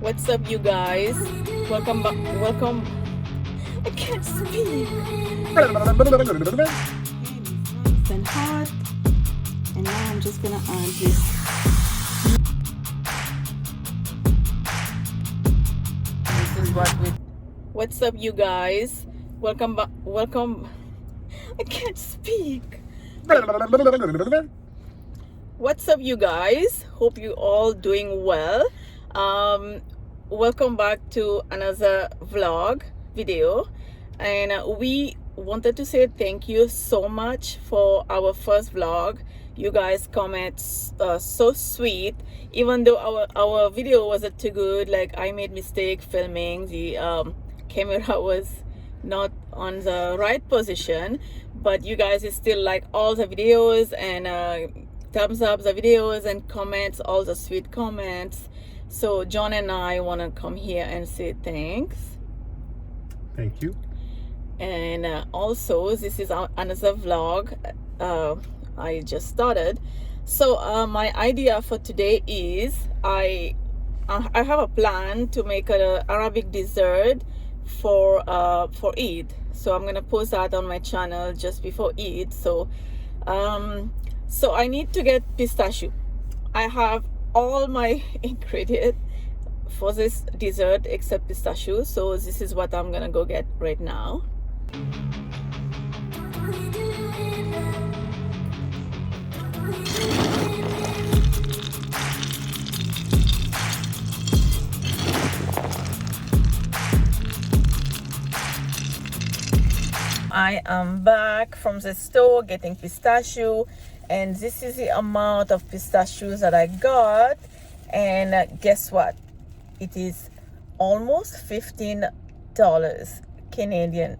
What's up, you guys? Welcome back. Welcome. I can't speak. It's been hot, and now I'm just gonna add this. This is what we. What's up, you guys? Welcome back. Welcome. I can't speak. What's up, you guys? Hope you all doing well. Welcome back to another vlog video, and we wanted to say thank you so much for our first vlog. You guys comment so sweet, even though our video wasn't too good. Like, I made mistake filming, the camera was not on the right position, but you guys still like all the videos and thumbs up the videos and comments, all the sweet comments. So John and I want to come here and say thanks. Thank you. And also, this is another vlog I just started. So my idea for today is I have a plan to make an Arabic dessert for Eid. So I'm gonna post that on my channel just before Eid. So so I need to get pistachio. I have all my ingredient for this dessert except pistachio, so this is what I'm gonna go get right now. I am back from the store getting pistachio, and this is the amount of pistachios that I got. And guess what? It is almost $15 Canadian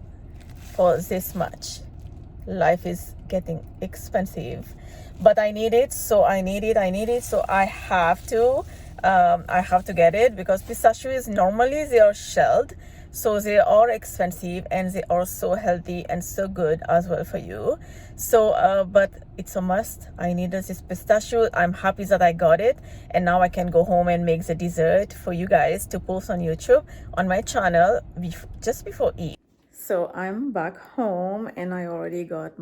for this much. Life is getting expensive, but I need it, so I need it, so I have to get it, because pistachios normally they are shelled, so they are expensive and they are so healthy and so good as well for you. So but it's a must. I needed this pistachio. I'm happy that I got it, and now I can go home and make the dessert for you guys to post on YouTube on my channel just before Eid. So I'm back home and I already got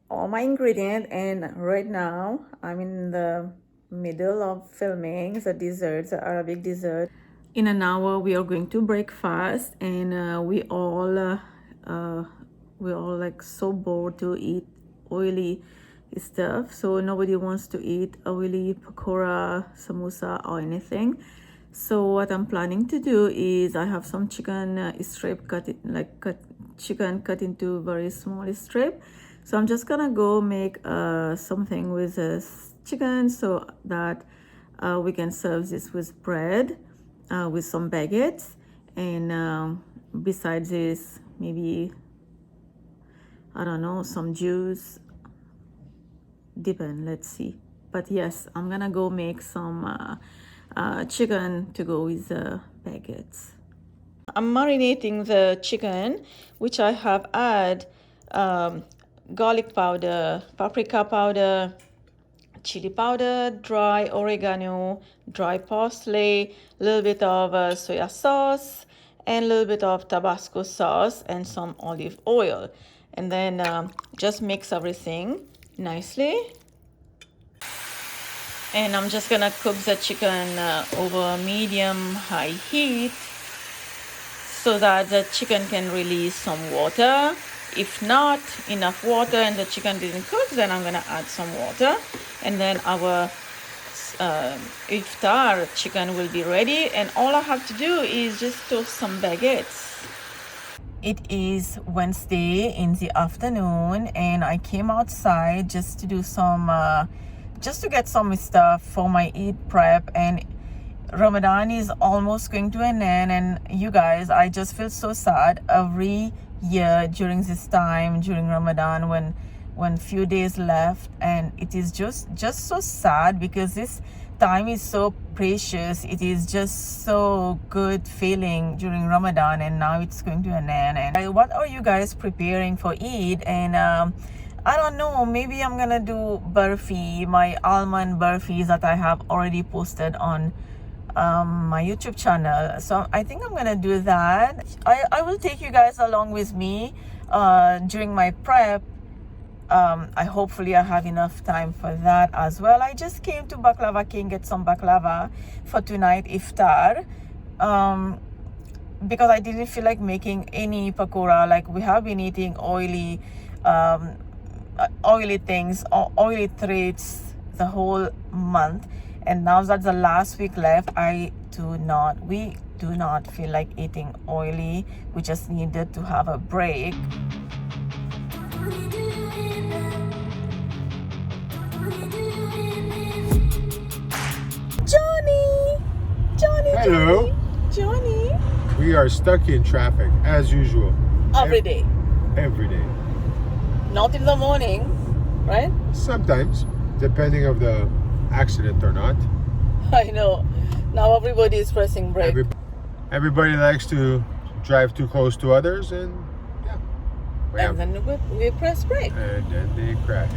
all my ingredients, and right now I'm in the middle of filming the dessert, the Arabic dessert. In an hour we are going to breakfast, and we all like so bored to eat oily stuff, so nobody wants to eat oily pakora, samosa or anything. So what I'm planning to do is I have some chicken strip chicken cut into very small strip. So I'm just gonna go make something with this chicken, so that we can serve this with bread, with some baguettes, and besides this, maybe, I don't know, some juice, depend, let's see. But yes, I'm gonna go make some chicken to go with the baguettes. I'm marinating the chicken, which I have add garlic powder, paprika powder, chili powder, dry oregano, dry parsley, a little bit of soya sauce, and a little bit of Tabasco sauce, and some olive oil. And then just mix everything nicely. And I'm just gonna cook the chicken over medium-high heat, so that the chicken can release some water. If not enough water and the chicken didn't cook, then I'm gonna add some water, and then our iftar chicken will be ready, and all I have to do is just toast some baguettes. It is Wednesday in the afternoon, and I came outside just to do some just to get some stuff for my Eid prep. And Ramadan is almost going to an end, and you guys, I just feel so sad every year during this time, during Ramadan, when few days left, and it is just so sad, because this time is so precious. It is just so good feeling during Ramadan, and now it's going to an end. And what are you guys preparing for Eid? And I don't know, maybe I'm gonna do burfi, my almond burfis that I have already posted on my YouTube channel. So I think I'm gonna do that. I will take you guys along with me during my prep. Hopefully I have enough time for that as well. I just came to Baklava King, get some baklava for tonight iftar, because I didn't feel like making any pakora. Like, we have been eating oily things, oily treats the whole month, and now that the last week left, we do not feel like eating oily. We just needed to have a break. Johnny, Hello. Johnny. We are stuck in traffic as usual. Every day. Every day. Not in the morning, right? Sometimes, depending of the accident or not. I know. Now everybody is pressing brake. Everybody likes to drive too close to others, and and then we press brake. And then they crash.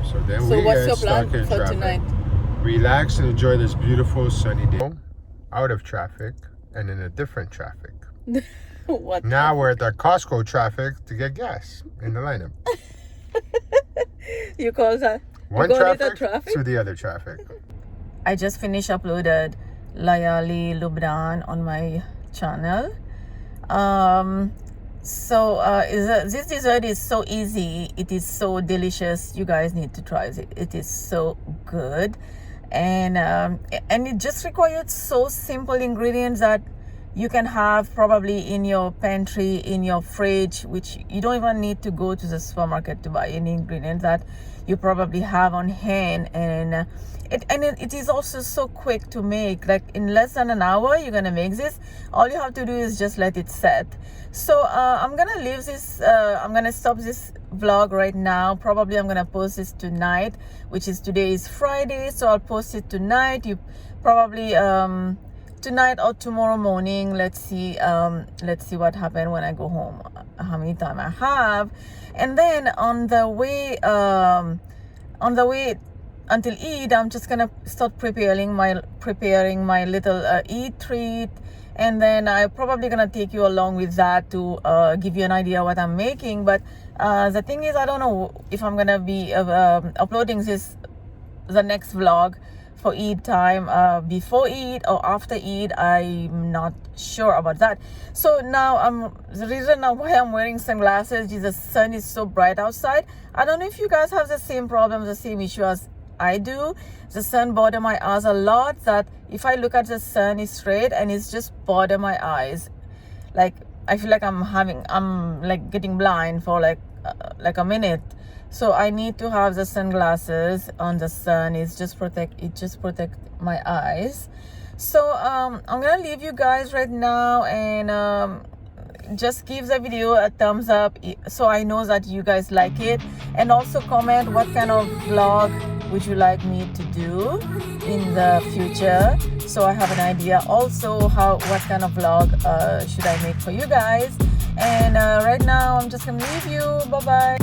So then So we what's get your plan stuck in for traffic. tonight? Relax and enjoy this beautiful sunny day. Out of traffic and in a different traffic. What? Now we're at the Costco traffic to get gas in the lineup. You call that? One you call it a traffic traffic to the other traffic. I just finished uploaded Layali Lubnan on my channel. This dessert is so easy. It is so delicious. You guys need to try it. It is so good, and it just required so simple ingredients that you can have probably in your pantry, in your fridge, which you don't even need to go to the supermarket to buy any ingredients that you probably have on hand. And it is also so quick to make. Like, in less than an hour you're gonna make this. All you have to do is just let it set. So I'm gonna leave this, I'm gonna stop this vlog right now. Probably I'm gonna post this tonight, which is, today is Friday, so I'll post it tonight. You probably tonight or tomorrow morning. Let's see what happened when I go home, how many time I have. And then on the way until Eid, I'm just gonna start preparing my little Eid treat, and then I'm probably gonna take you along with that to give you an idea what I'm making. But the thing is, I don't know if I'm gonna be uploading the next vlog for Eid time, before Eid or after Eid. I'm not sure about that. So now the reason why I'm wearing sunglasses is the sun is so bright outside. I don't know if you guys have the same problem, the same issue as I do. The sun bother my eyes a lot, that if I look at the sun, it's straight and it's just bother my eyes. Like, I feel like I'm like getting blind for like a minute. So I need to have the sunglasses on the sun. It just protect my eyes. So I'm gonna leave you guys right now, and just give the video a thumbs up so I know that you guys like it, and also comment what kind of vlog would you like me to do in the future, so I have an idea also what kind of vlog should I make for you guys. And right now I'm just gonna leave you. Bye bye.